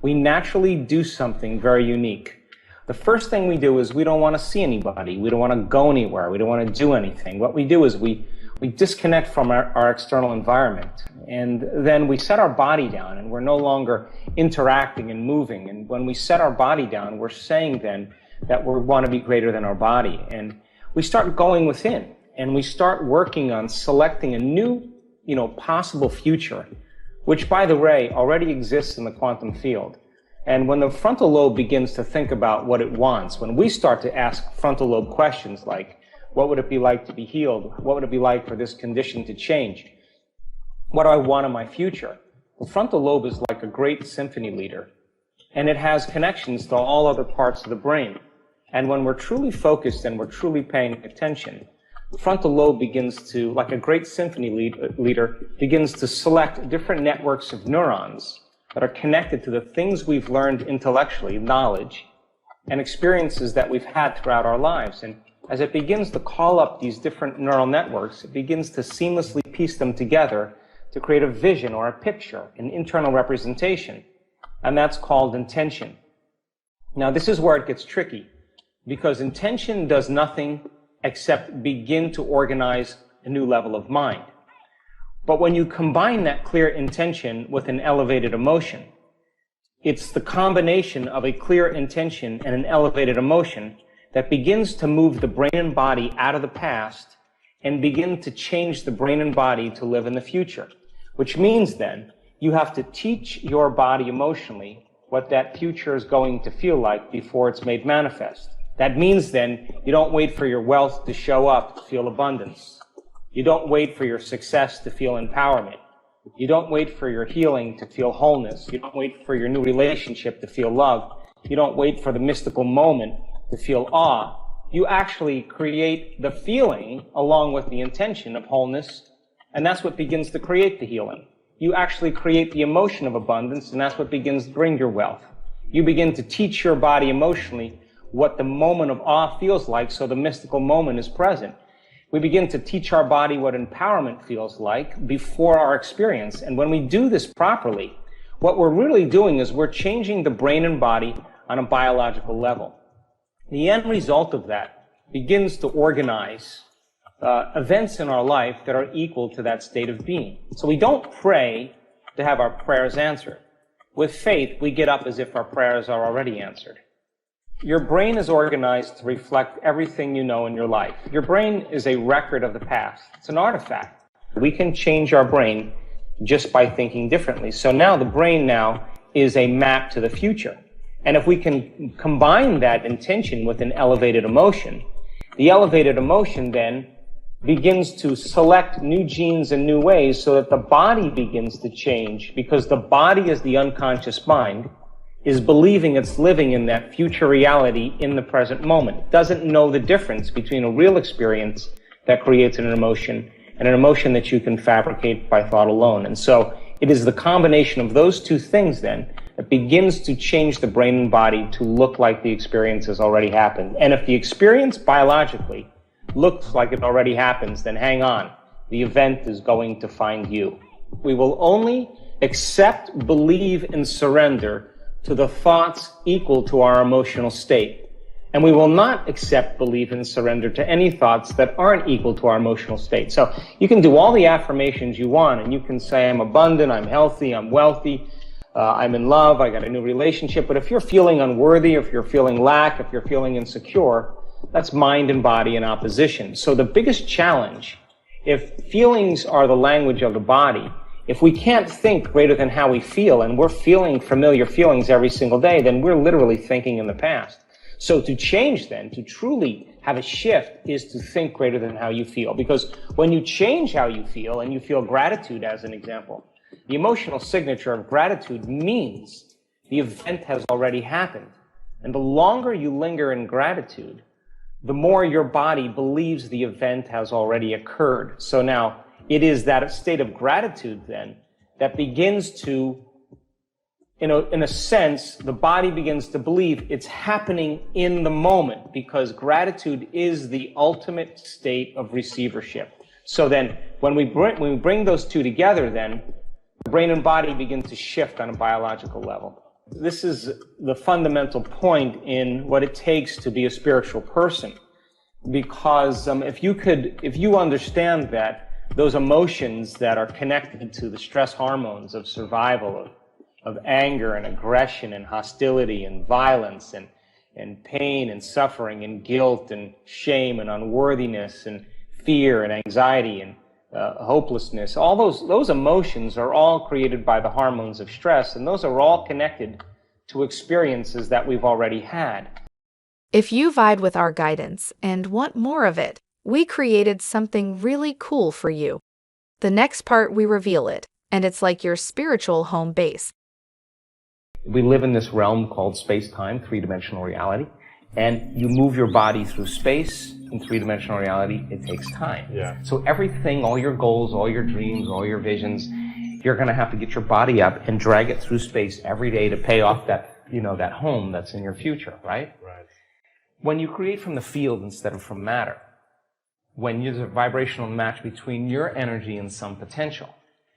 we naturally do something very unique. The first thing we do is we don't want to see anybody. We don't want to go anywhere. We don't want to do anything. What we do is we disconnect from our external environment. And then we set our body down, and we're no longer interacting and moving. And when we set our body down, we're saying then that we want to be greater than our body. And we start going within, and we start working on selecting a new, possible future, which, by the way, already exists in the quantum field. And when the frontal lobe begins to think about what it wants, when we start to ask frontal lobe questions like, what would it be like to be healed? What would it be like for this condition to change? What do I want in my future? The frontal lobe is like a great symphony leader, and it has connections to all other parts of the brain. And when we're truly focused and we're truly paying attention, the frontal lobe begins to, like a great symphony leader, begins to select different networks of neurons that are connected to the things we've learned intellectually, knowledge, and experiences that we've had throughout our lives. And as it begins to call up these different neural networks, it begins to seamlessly piece them together to create a vision or a picture, an internal representation. And that's called intention. Now, this is where it gets tricky, because intention does nothing except begin to organize a new level of mind. But when you combine that clear intention with an elevated emotion, it's the combination of a clear intention and an elevated emotion that begins to move the brain and body out of the past and begin to change the brain and body to live in the future. Which means then you have to teach your body emotionally what that future is going to feel like before it's made manifest. That means then you don't wait for your wealth to show up to feel abundance. You don't wait for your success to feel empowerment. You don't wait for your healing to feel wholeness. You don't wait for your new relationship to feel love. You don't wait for the mystical moment to feel awe. You actually create the feeling along with the intention of wholeness, and that's what begins to create the healing. You actually create the emotion of abundance, and that's what begins to bring your wealth. You begin to teach your body emotionally what the moment of awe feels like, so the mystical moment is present. We begin to teach our body what empowerment feels like before our experience. And when we do this properly, what we're really doing is we're changing the brain and body on a biological level. The end result of that begins to organize events in our life that are equal to that state of being. So we don't pray to have our prayers answered. With faith, we get up as if our prayers are already answered. Your brain is organized to reflect everything you know in your life. Your brain is a record of the past. It's an artifact. We can change our brain just by thinking differently. So now the brain now is a map to the future. And if we can combine that intention with an elevated emotion, the elevated emotion then begins to select new genes in new ways so that the body begins to change, because the body is the unconscious mind, is believing it's living in that future reality in the present moment. It doesn't know the difference between a real experience that creates an emotion and an emotion that you can fabricate by thought alone. And so it is the combination of those two things then that begins to change the brain and body to look like the experience has already happened. And if the experience biologically looks like it already happens, then hang on. The event is going to find you. We will only accept, believe, and surrender to the thoughts equal to our emotional state. And we will not accept, believe, and surrender to any thoughts that aren't equal to our emotional state. So you can do all the affirmations you want, and you can say, I'm abundant, I'm healthy, I'm wealthy, I'm in love, I got a new relationship. But if you're feeling unworthy, if you're feeling lack, if you're feeling insecure, that's mind and body in opposition. So the biggest challenge, if feelings are the language of the body, if we can't think greater than how we feel, and we're feeling familiar feelings every single day, then we're literally thinking in the past. So to change then, to truly have a shift, is to think greater than how you feel. Because when you change how you feel, and you feel gratitude as an example, the emotional signature of gratitude means the event has already happened. And the longer you linger in gratitude, the more your body believes the event has already occurred. So now, it is that state of gratitude then that begins to, in a sense, the body begins to believe it's happening in the moment, because gratitude is the ultimate state of receivership. So then, when we bring those two together, then the brain and body begin to shift on a biological level. This is the fundamental point in what it takes to be a spiritual person. Because if you understand that those emotions that are connected to the stress hormones of survival, of anger and aggression and hostility and violence and pain and suffering and guilt and shame and unworthiness and fear and anxiety and hopelessness, all those emotions are all created by the hormones of stress, and those are all connected to experiences that we've already had. If you vibe with our guidance and want more of it, we created something really cool for you. The next part, we reveal it, and it's like your spiritual home base. We live in this realm called space-time, three-dimensional reality, and you move your body through space. In three-dimensional reality, it takes time. Yeah. So everything, all your goals, all your dreams, all your visions, you're going to have to get your body up and drag it through space every day to pay off that, that home that's in your future, right? Right. When you create from the field instead of from matter, when there's a vibrational match between your energy and some potential,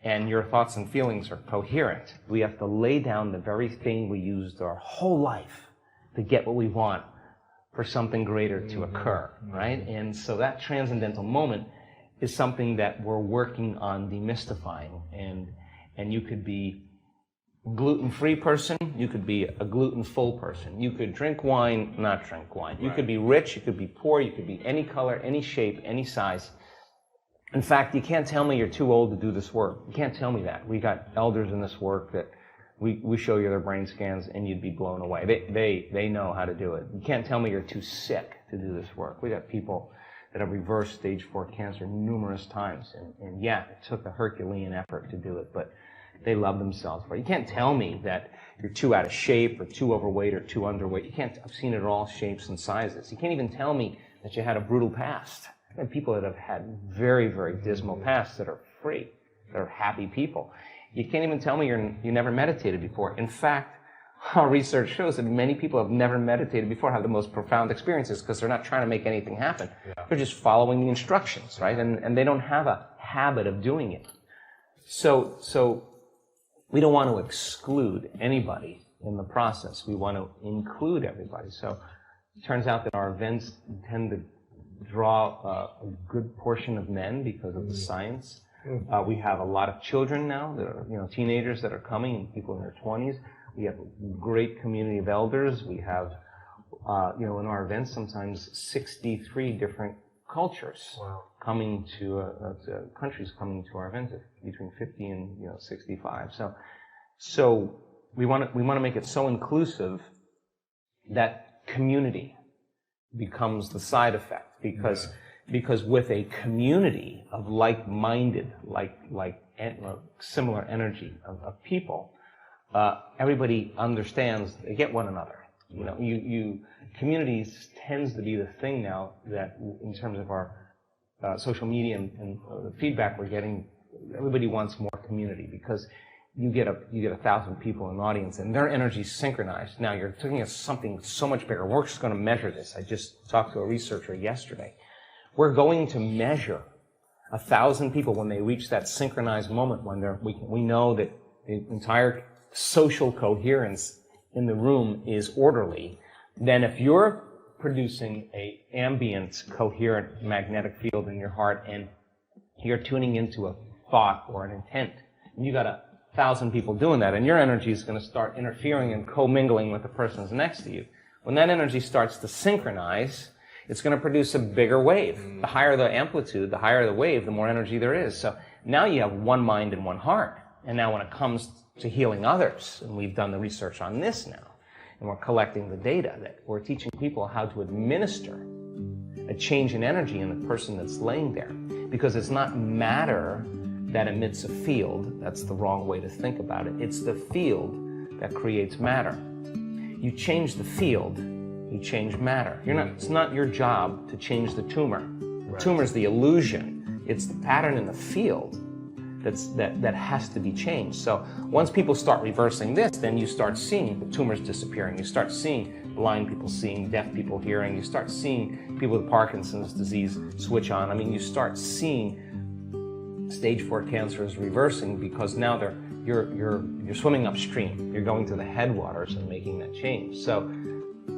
and your thoughts and feelings are coherent, we have to lay down the very thing we used our whole life to get what we want for something greater to occur, right? And so that transcendental moment is something that we're working on demystifying. And you could be a gluten-free person, you could be a gluten-full person. You could drink wine, not drink wine. You could be rich, you could be poor, you could be any color, any shape, any size. In fact, you can't tell me you're too old to do this work. You can't tell me that. We got elders in this work that we show you their brain scans and you'd be blown away. They know how to do it. You can't tell me you're too sick to do this work. We got people that have reversed stage 4 cancer numerous times. And yeah, it took a Herculean effort to do it, but they love themselves for it. You can't tell me that you're too out of shape or too overweight or too underweight. You can't. I've seen it all shapes and sizes. You can't even tell me that you had a brutal past. And people that have had very, very dismal pasts that are free, that are happy people. You can't even tell me you never meditated before. In fact, our research shows that many people have never meditated before have the most profound experiences because they're not trying to make anything happen. Yeah. They're just following the instructions, right? And they don't have a habit of doing it. So we don't want to exclude anybody in the process. We want to include everybody. So it turns out that our events tend to draw a good portion of men because of the science. We have a lot of children now, that are, teenagers that are coming, and people in their 20s. We have a great community of elders. We have, in our events, sometimes 63 different cultures coming to countries coming to our events, between 50 and 65. So we want to make it so inclusive that community becomes the side effect. Because with a community of like-minded, similar energy of people, everybody understands, they get one another. Communities tends to be the thing now that, in terms of our social media and the feedback we're getting, everybody wants more community because you get 1,000 people in an audience and their energy's synchronized. Now you're looking at something so much bigger. We're just going to measure this. I just talked to a researcher yesterday. We're going to measure 1,000 people when they reach that synchronized moment when we know that the entire social coherence in the room is orderly. Then if you're producing a ambient, coherent magnetic field in your heart and you're tuning into a thought or an intent, and you got 1,000 people doing that, and your energy is going to start interfering and commingling with the person's next to you. When that energy starts to synchronize, it's going to produce a bigger wave. The higher the amplitude, the higher the wave, the more energy there is. So now you have one mind and one heart. And now when it comes to healing others, and we've done the research on this now, and we're collecting the data, that we're teaching people how to administer a change in energy in the person that's laying there. Because it's not matter that emits a field. That's the wrong way to think about it. It's the field that creates matter. You change the field, you change matter. It's not your job to change the tumor. The tumor's the illusion. It's the pattern in the field that has to be changed. So once people start reversing this, then you start seeing the tumors disappearing. You start seeing blind people seeing, deaf people hearing. You start seeing people with Parkinson's disease switch on. You start seeing stage 4 cancer is reversing because now they're you're swimming upstream. You're going to the headwaters and making that change. So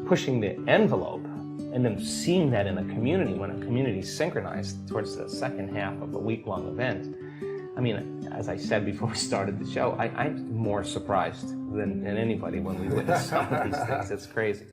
pushing the envelope and then seeing that in a community, when a community is synchronized towards the second half of a week-long event, I mean, as I said before we started the show, I'm more surprised than anybody when we witness some of these things. It's crazy.